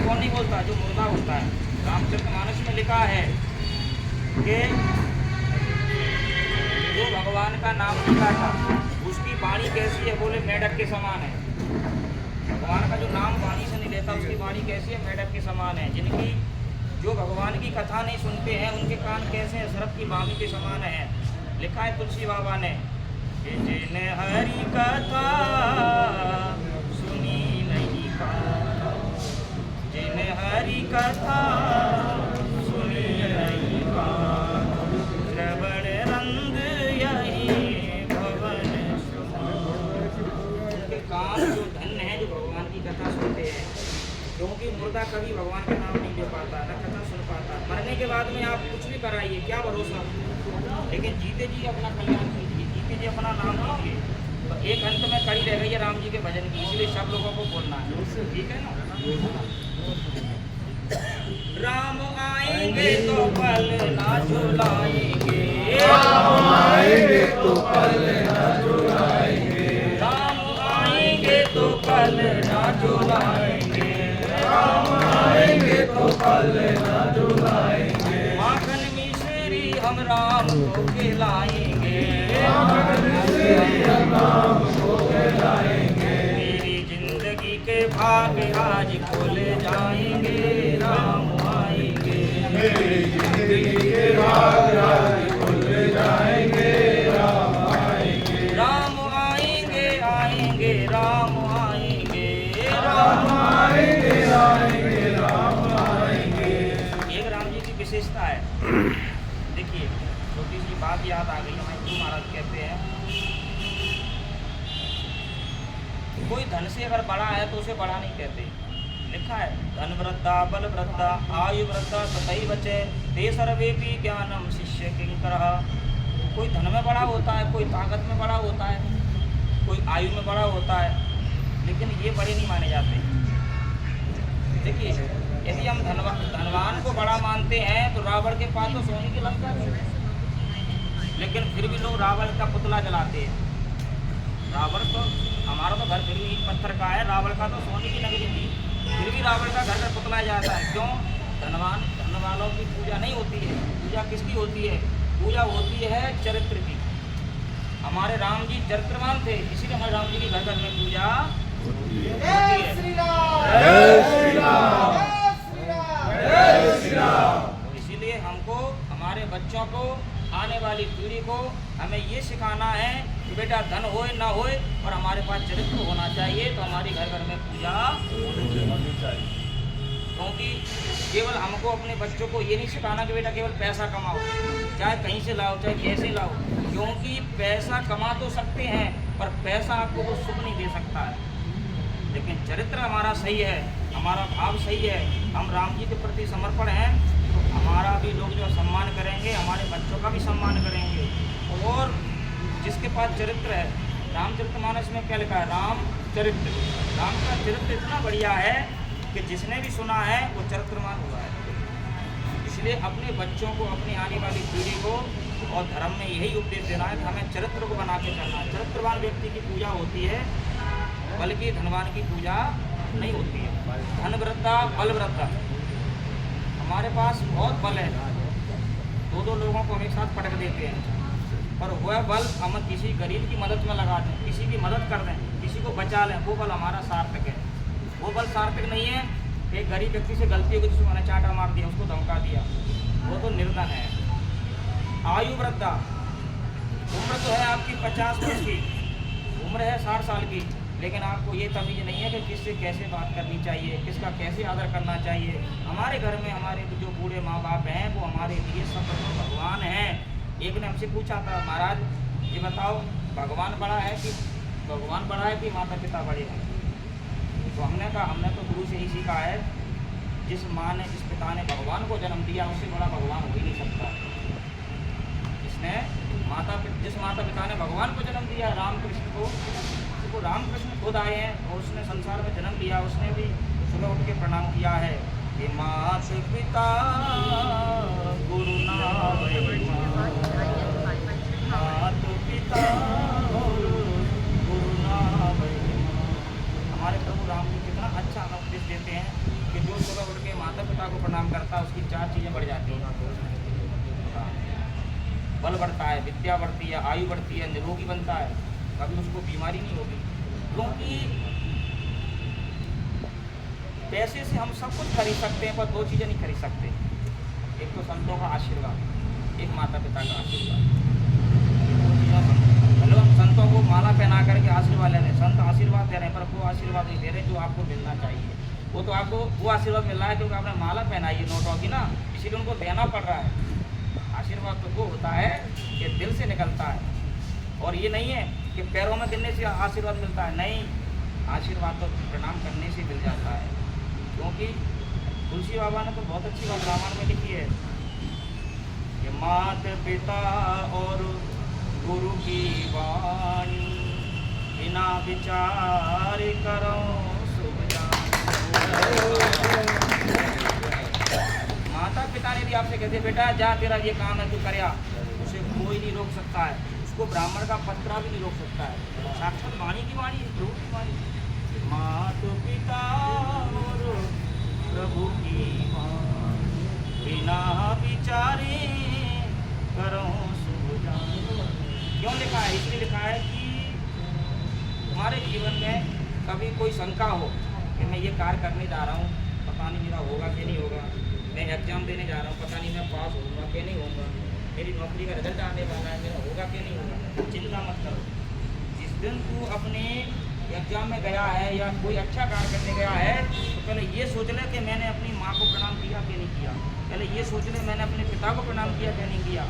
कौन नहीं बोलता? जो मुर्दा होता है। रामचरितमानस में लिखा है कि जो भगवान का नाम लेता था उसकी वाणी कैसी है? बोले मेढक के समान है। भगवान का जो नाम वाणी से नहीं लेता उसकी वाणी कैसी है? मेढक के समान है। जिनकी जो भगवान की कथा नहीं सुनते हैं उनके कान कैसे हैं? सर्प की वाणी के समान है। लिखा है तुलसी बाबा ने कि जिन हरि कथा सुनी नहीं पाता, जिन हरि कथा सुनी नहीं पाता, श्रवण रंग यही भवन उनके कान जो धन्य है जो भगवान की कथा सुनते हैं। क्योंकि मुर्दा कभी भगवान का नाम नहीं ले पाता, न कथा सुन पाता। मरने के बाद में आप कुछ भी कराइए, क्या भरोसा? लेकिन जीते जी अपना कल्याण कीजिए, जीते जी अपना नाम लीजिए। तो एक अंत में कड़ी रह गई है राम जी के भजन की, इसलिए सब लोगों को बोलना है, ठीक है ना? राम आएंगे तो पल ना झुलाएंगे, राम आएंगे तो पल ना झुलाएंगे, राम आएंगे तो पल ना झुलाएंगे, राम आएंगे तो पल ना झुलाएंगे, माखन मिश्री हम राम को खिलाएंगे, माखन मिश्री हम राम को खिलाएंगे, मेरी जिंदगी के भाग आज खुल जाएंगे, राम आएंगे, मेरी जिंदगी के भाग आज खुल जाएंगे, राम आएंगे, राम आएंगे, आएंगे राम आएंगे, राम आएंगे, आएंगे राम आएंगे। एक राम जी की विशेषता है। देखिए छोटी सी बात याद आ गई, हमारे गुरु महाराज कहते हैं कोई धन से अगर बड़ा है तो उसे बड़ा नहीं कहते। लिखा है धन वृद्धा बल वृद्धा आयु वृद्धा तथैव च ते सर्वेपि ज्ञानम शिष्य किंकरः। कोई धन में बड़ा होता है, कोई ताकत में बड़ा होता है, कोई आयु में बड़ा होता है, लेकिन ये बड़े नहीं माने जाते। देखिए यदि हम धनवान को बड़ा मानते हैं तो रावण के पास तो सोने की लंका थी, लेकिन फिर भी लोग रावण का पुतला जलाते हैं। रावण तो हमारा तो घर फिर भी ईंट पत्थर का है, रावण का तो सोने की नगरी थी, फिर भी रावण का घर पर पुतला जाता है। क्यों? धन वालों की पूजा नहीं होती है। पूजा किसकी होती है? पूजा होती है चरित्र की। हमारे राम जी चरित्रवान थे, इसीलिए हमारे राम जी की घर घर में पूजा होती है। जय श्री राम, जय श्री राम। तो इसीलिए हमको हमारे बच्चों को आने वाली पीढ़ी को हमें ये सिखाना है कि बेटा धन होए ना होए और हमारे पास चरित्र होना चाहिए, तो हमारी घर घर में पूजा होनी चाहिए। क्योंकि केवल हमको अपने बच्चों को ये नहीं सिखाना कि बेटा केवल पैसा कमाओ, चाहे कहीं से लाओ चाहे कैसे लाओ, क्योंकि पैसा कमा तो सकते हैं पर पैसा आपको वो सुख नहीं दे सकता है। लेकिन चरित्र हमारा सही है, हमारा भाव सही है, हम राम जी के प्रति समर्पण हैं, तो हमारा भी लोग जो सम्मान करेंगे, हमारे बच्चों का भी सम्मान करेंगे। और जिसके पास चरित्र है, रामचरितमानस में क्या लिखा है? राम चरित्र। राम का चरित्र इतना बढ़िया है कि जिसने भी सुना है वो चरित्रवान हुआ है। इसलिए अपने बच्चों को, अपनी आने वाली पीढ़ी को और धर्म में यही उपदेश देना है कि हमें चरित्र को बना के चलना है। चरित्रवान व्यक्ति की पूजा होती है, बल्कि धनवान की पूजा नहीं होती है। धन वृद्धा बल वृद्धा, हमारे पास बहुत बल है, दो लोगों को हम एक साथ पटक देते हैं, पर वह बल हम किसी गरीब की मदद में लगा दें, किसी की मदद कर दें, किसी को बचा लें, वो बल हमारा सार्थक है। वो बल सार्थक नहीं है एक गरीब व्यक्ति से गलती हो गई, जिसको मैंने चाटा मार दिया, उसको धमका दिया, वो तो निर्धन है। आयु वृद्धा, उम्र तो है आपकी 50 वर्ष की, उम्र है 60 साल की, लेकिन आपको ये तमीज़ नहीं है कि किससे कैसे बात करनी चाहिए, किसका कैसे आदर करना चाहिए। हमारे घर में हमारे जो बूढ़े माँ बाप हैं वो हमारे लिए सब भगवान हैं। एक ने हमसे पूछा था, महाराज ये बताओ भगवान बड़ा है कि माता पिता बड़े हैं? तो हमने कहा हमने तो गुरु से ही सीखा है, जिस माँ ने, जिस पिता ने भगवान को जन्म दिया उससे बड़ा भगवान हो ही नहीं सकता। जिस माता पिता ने भगवान को जन्म दिया, रामकृष्ण को, तो रामकृष्ण खुद आए हैं और उसने संसार में जन्म लिया, उसने भी सुबह उठ के प्रणाम किया है कि मात पिता गुरु नाम, मात पिता गुरु नाम। हमारे प्रभु राम जी कितना अच्छा उपदेश देते हैं कि जो सुबह उठ के माता पिता को प्रणाम करता है उसकी 4 चीज़ें बढ़ जाती हैं। बल बढ़ता है, विद्या बढ़ती है, आयु बढ़ती है, निरोगी बनता है, कभी उसको बीमारी नहीं होगी। क्योंकि पैसे से हम सब कुछ खरीद सकते हैं पर 2 चीज़ें नहीं खरीद सकते। एक तो संतों का आशीर्वाद, एक माता पिता का आशीर्वाद। मतलब हम संतों को माला पहना करके आशीर्वाद ले रहे हैं, संत आशीर्वाद दे रहे हैं पर वो आशीर्वाद नहीं दे रहे जो आपको मिलना चाहिए। वो तो आपको वो आशीर्वाद मिल रहा है क्योंकि आपने माला पहनाई है नोटों की ना, इसीलिए उनको देना पड़ रहा है। आशीर्वाद तो वो होता है कि दिल से निकलता है, और ये नहीं है कि पैरों में गिरने से आशीर्वाद मिलता है। नहीं, आशीर्वाद तो प्रणाम करने से मिल जाता है। क्योंकि तुलसी बाबा ने तो बहुत अच्छी बात रामायण में लिखी है कि माता पिता और गुरु की वाणी बिना विचार करो शुभ जान। माता पिता ने भी आपसे कहते बेटा जा तेरा ये काम है तू करया, उसे कोई नहीं रोक सकता है, उसको ब्राह्मण का पत्रा भी नहीं रोक सकता है। साक्षात वाणी की वाणी, प्रभु की वाणी। माता पिता और प्रभु की वाणी बिना विचारे करो शुभ जान। क्यों लिखा है? इसलिए लिखा है कि तुम्हारे जीवन में कभी कोई शंका हो कि मैं ये कार्य करने जा रहा हूँ, पता नहीं मेरा होगा कि नहीं होगा, मैं एग्जाम देने जा रहा हूँ, पता नहीं मैं पास होऊंगा कि नहीं होऊंगा, मेरी नौकरी का रिजल्ट आने वाला है, मेरा होगा कि नहीं होगा। चिंता मत करो। जिस दिन तू अपने एग्जाम में गया है या कोई अच्छा कार्य करने गया है तो पहले ये सोच ले कि मैंने अपनी माँ को प्रणाम किया कि नहीं किया, पहले ये सोच ले मैंने अपने पिता को प्रणाम किया कि नहीं किया।